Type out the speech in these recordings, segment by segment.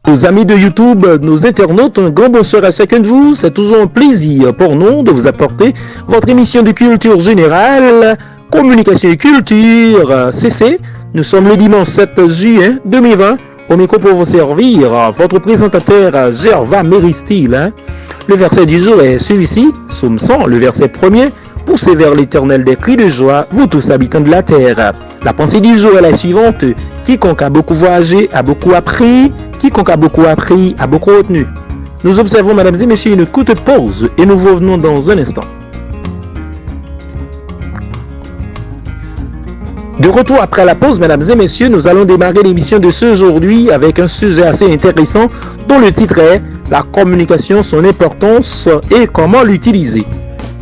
Nos amis de YouTube, nos internautes, un grand bonsoir à chacun de vous. C'est toujours un plaisir pour nous de vous apporter votre émission de culture générale, communication et culture, CC. Nous sommes le dimanche 7 juillet 2020. Au micro pour vous servir, votre présentateur Gerva Méristil. Le verset du jour est celui-ci, Psaume 100, le verset premier. Poussez vers l'Éternel des cris de joie, vous tous habitants de la terre. La pensée du jour est la suivante. Quiconque a beaucoup voyagé a beaucoup appris. Quiconque a beaucoup appris a beaucoup retenu. Nous observons, mesdames et messieurs, une courte pause et nous revenons dans un instant. De retour après la pause, mesdames et messieurs, nous allons démarrer l'émission de ce aujourd'hui avec un sujet assez intéressant dont le titre est « La communication, son importance et comment l'utiliser ».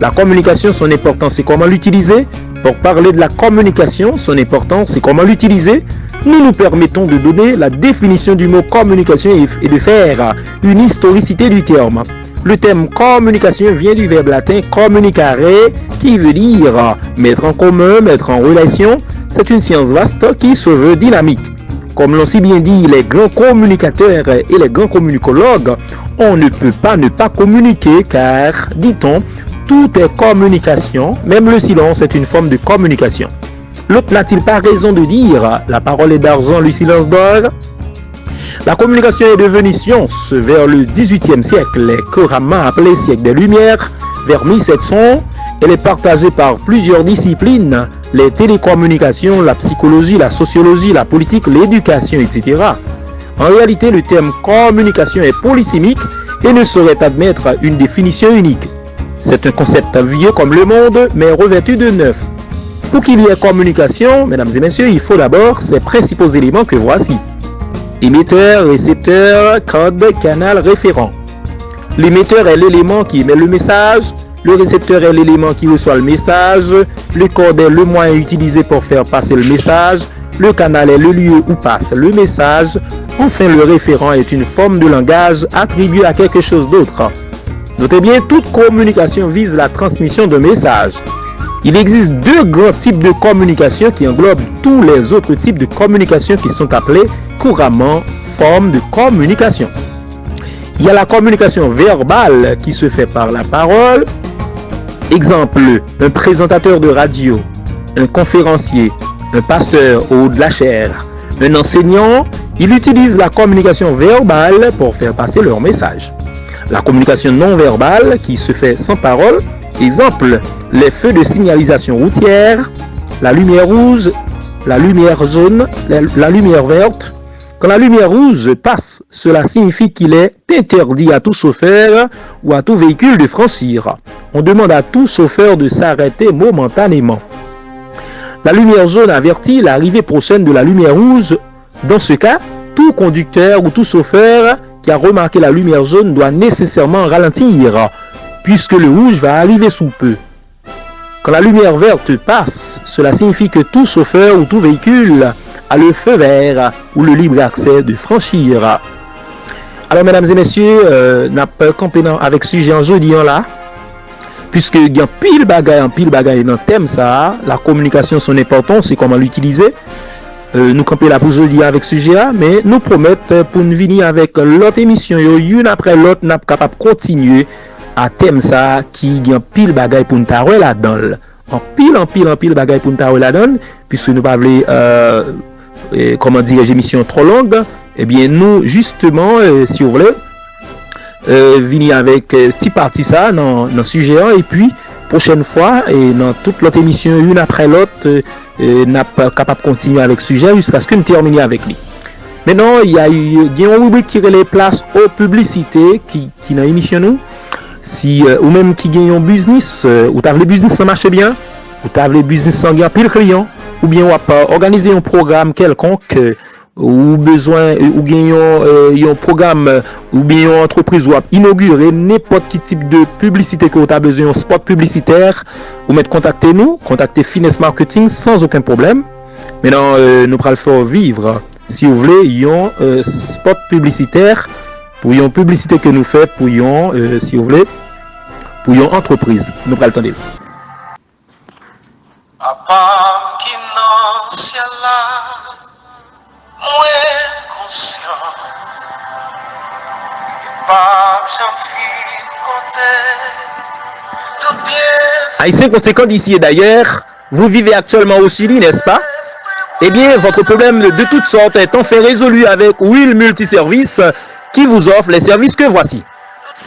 La communication, son importance et comment l'utiliser. Pour parler de la communication, son importance et comment l'utiliser, nous permettons de donner la définition du mot communication et de faire une historicité du terme. Le terme communication vient du verbe latin communicare qui veut dire mettre en commun, mettre en relation. C'est une science vaste qui se veut dynamique. Comme l'ont si bien dit les grands communicateurs et les grands communicologues, on ne peut pas ne pas communiquer car, dit-on, tout est communication, même le silence est une forme de communication. L'autre n'a-t-il pas raison de dire « la parole est d'argent, le silence d'or » La communication est devenue science vers le XVIIIe siècle, couramment appelé siècle des Lumières, vers 1700. Elle est partagée par plusieurs disciplines, les télécommunications, la psychologie, la sociologie, la politique, l'éducation, etc. En réalité, le terme communication est polysémique et ne saurait admettre une définition unique. C'est un concept vieux comme le monde, mais revêtu de neuf. Pour qu'il y ait communication, mesdames et messieurs, il faut d'abord ces principaux éléments que voici. Émetteur, récepteur, code, canal, référent. L'émetteur est l'élément qui émet le message, le récepteur est l'élément qui reçoit le message, le code est le moyen utilisé pour faire passer le message, le canal est le lieu où passe le message, enfin le référent est une forme de langage attribuée à quelque chose d'autre. Notez bien, toute communication vise la transmission de messages. Il existe deux grands types de communication qui englobent tous les autres types de communication qui sont appelés couramment formes de communication. Il y a la communication verbale qui se fait par la parole. Exemple, un présentateur de radio, un conférencier, un pasteur au haut de la chaire, un enseignant, il utilise la communication verbale pour faire passer leur message. La communication non verbale qui se fait sans parole, exemple, les feux de signalisation routière, la lumière rouge, la lumière jaune, la lumière verte. Quand la lumière rouge passe, cela signifie qu'il est interdit à tout chauffeur ou à tout véhicule de franchir. On demande à tout chauffeur de s'arrêter momentanément. La lumière jaune avertit l'arrivée prochaine de la lumière rouge. Dans ce cas, tout conducteur ou tout chauffeur qui a remarqué la lumière jaune doit nécessairement ralentir, puisque le rouge va arriver sous peu. Quand la lumière verte passe, cela signifie que tout chauffeur ou tout véhicule a le feu vert ou le libre accès de franchir. Alors, mesdames et messieurs, n'a pas campé avec ce sujet en jeudi là, puisque il y a pile bagaille dans le thème ça, la communication son importance, c'est comment l'utiliser. Nous camper là pour jeudi avec ce sujet là, mais nous promettons pour nous venir avec l'autre émission, une après l'autre, n'a pas capable continuer à thème ça qui y a pile bagaille pour nous tarer là-dedans. En pile bagaille pour nous tarer là-dedans, puisque nous pas voulons comment dire, émission trop longue. Eh bien nous justement si vous voulez venir avec petit parti ça dans sujet et puis prochaine fois et dans toute l'autre émission une après l'autre n'a pas capable de continuer avec ce sujet jusqu'à ce que nous terminions avec lui. Maintenant, il y a une rubrique qui les places aux publicités qui dans l'émission nous. Si ou même qui gagne un business ou t'as le business ça marche bien, ou t'as le business sans gain pile client, ou bien on va organiser un programme quelconque ou besoin ou gagnons un programme ou bien une entreprise ou inaugurer n'importe quel type de publicité que vous avez besoin, un spot publicitaire, ou mettre contacter nous, contacter Finesse Marketing sans aucun problème. Maintenant nous allons le faire vivre si vous voulez un spot publicitaire pour une publicité que nous faisons pour une si vous voulez pour une entreprise. Nous allons attendre. Papa qui non ciel là, moi conscient Haïtiens conséquents d'ici et d'ailleurs, vous vivez actuellement au Chili, n'est-ce pas? Eh bien, votre problème de toutes sortes est enfin résolu avec Will Multiservice qui vous offre les services que voici.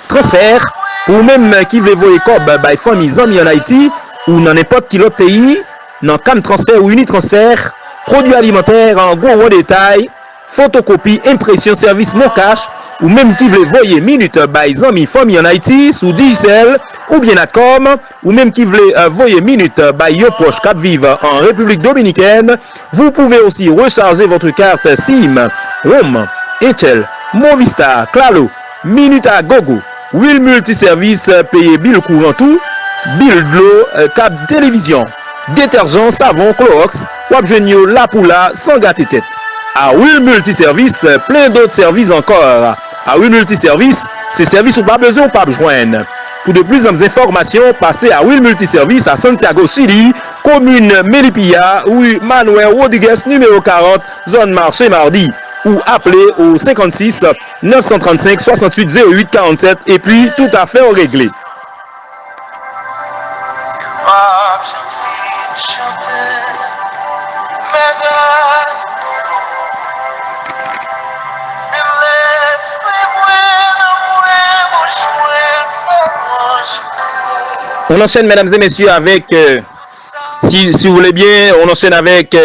Transfert, ou même qui veut voyer comme by famille amis en Haïti ou dans n'importe quel autre pays, dans Cam Transfert ou Unitransfert, produits alimentaires en gros détail, photocopie, impression, service mon cash, ou même qui veut voyer minute by amis famille en Haïti sous Digicel ou bien à Com, ou même qui veut voyer minute by yo proche Cap Vive en République Dominicaine, vous pouvez aussi recharger votre carte SIM, Home, Intel, Movistar, Claro, Minute à Gogo, Will Multiservice, payer bill courant tout, bill de l'eau, cap télévision, détergent, savon, Clorox, Wapgenio, La Poula, sans gâter tête. À Will Multiservice, plein d'autres services encore. À Will Multiservice, ces services ou pas besoin ou pas besoin. Pour de plus d'informations, passez à Will Multiservice à Santiago Chili, commune Melipilla, rue Manuel Rodriguez, numéro 40, zone marché mardi. Ou appelez au 56 935 68 08 47 et puis tout à fait réglé. On enchaîne, mesdames et messieurs, avec, si vous voulez bien, on enchaîne avec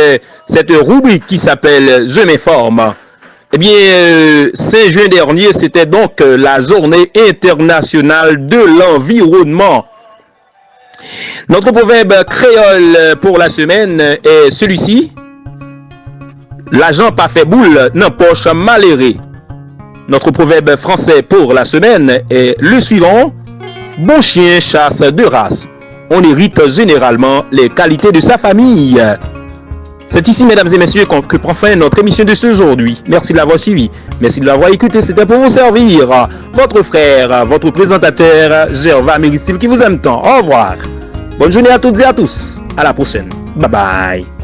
cette rubrique qui s'appelle Je m'informe. Eh bien, 5 juin dernier, c'était donc la journée internationale de l'environnement. Notre proverbe créole pour la semaine est celui-ci. L'argent pas fait boule, n'empoche malheureux. Notre proverbe français pour la semaine est le suivant. Bon chien chasse de race. On hérite généralement les qualités de sa famille. C'est ici, mesdames et messieurs, que prend fin notre émission de ce aujourd'hui. Merci de l'avoir suivi. Merci de l'avoir écouté. C'était pour vous servir. Votre frère, votre présentateur, Gervais Méristil, qui vous aime tant. Au revoir. Bonne journée à toutes et à tous. À la prochaine. Bye bye.